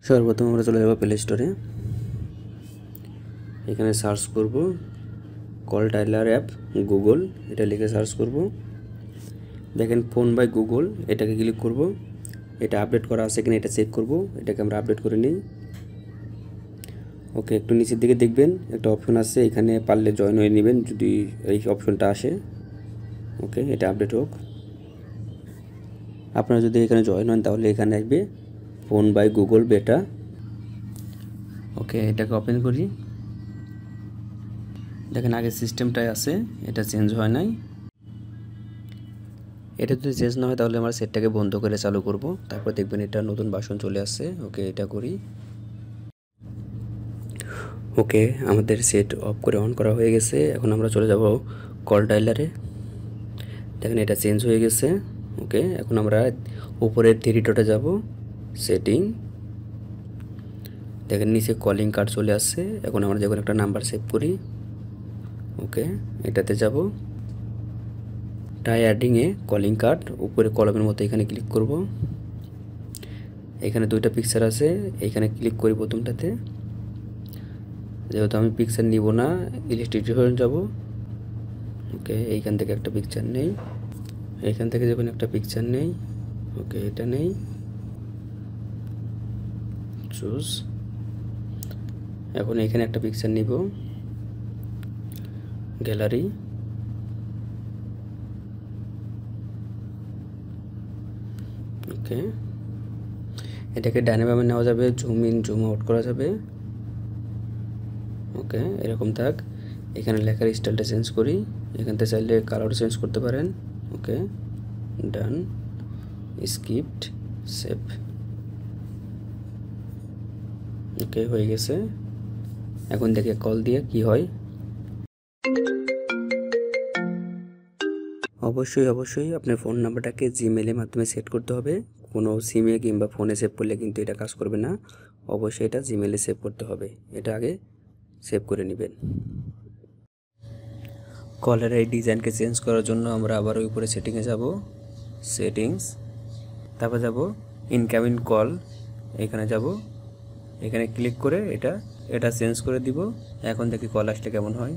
সর্বপ্রথম আমরা চলে যাব প্লে স্টোরে। এখানে সার্চ করব কল ডায়ালার অ্যাপ গুগল, এটা লিখে সার্চ করব। দেখেন ফোন বাই গুগল, এটাকে ক্লিক করব। এটা আপডেট করা আছে কিনা এটা চেক করব। এটাকে আমরা আপডেট করে নিই। ওকে, একটু নিচের দিকে দেখবেন একটা অপশন আছে, এখানে পারলে জয়েন হয়ে নেবেন যদি এই অপশনটা আসে। ওকে, এটা আপডেট হোক। আপনারা যদি এখানে জয়েন হন তাহলে এখানে আসবে ফোন বাই গুগল বেটা। ওকে, এটাকে ওপেন করি। দেখেন আগে সিস্টেমটাই আছে, এটা চেঞ্জ হয় নাই। এটা যদি চেঞ্জ না হয় তাহলে আমরা সেটটাকে বন্ধ করে চালু করব, তারপর দেখবেন এটা নতুন ভার্সন চলে আসছে। ওকে, এটা করি। ওকে, আমাদের সেট অফ করে অন করা হয়ে গেছে। এখন আমরা চলে যাব কল ডায়ালারে। দেখেন এটা চেঞ্জ হয়ে গেছে। ওকে, এখন আমরা উপরের থ্রি ডটে যাব, সেটিং। দেখেন নিচে কলিং কার্ড চলে আসছে। এখন আমরা যখন একটা নাম্বার সেভ করি, ওকে, এটাতে যাব। টাই অ্যাডিংয়ে কলিং কার্ড উপরে কলমের মতো এখানে ক্লিক করব। এখানে দুইটা পিকচার আছে, এখানে ক্লিক করি প্রথমটাতে। যেহেতু আমি পিকচার নিব না, ইলাস্ট্রেটর যাব। ওকে, এইখান থেকে একটা পিকচার নেই, এইখান থেকে যখন একটা পিকচার নেই। ওকে, এটা নেই, চুজ। এখন এখানে একটা পিকচার নিব, গ্যালারি। ওকে, এটাকে ডানে বামে নেওয়া যাবে, জুম ইন জুম আউট করা যাবে। ওকে, এরকম থাক। এখানে লেখার স্টাইলটা চেঞ্জ করি, এখান থেকে চাইলে কালার চেঞ্জ করতে পারেন। ওকে, ডান, স্ক্রিপ্ট, সেভ। ওকে, হয়ে গেছে। এখন দেখে কল দিয়ে কি হয়। অবশ্যই আপনার ফোন নাম্বারটাকে জিমেলের মাধ্যমে সেট করতে হবে। কোনো সিমে কিংবা ফোনে সেভ করলে কিন্তু এটা কাজ করবে না। অবশ্যই এটা জিমেলে সেভ করতে হবে, এটা আগে সেভ করে নেবেন। কলের এই ডিজাইনকে চেঞ্জ করার জন্য আমরা আবার উপরে সেটিংয়ে যাব, সেটিংস, তারপর যাব ইনকামিং কল, এখানে যাব। এখানে ক্লিক করে এটা চেঞ্জ করে দিব। এখন দেখি কল আসলে কেমন হয়।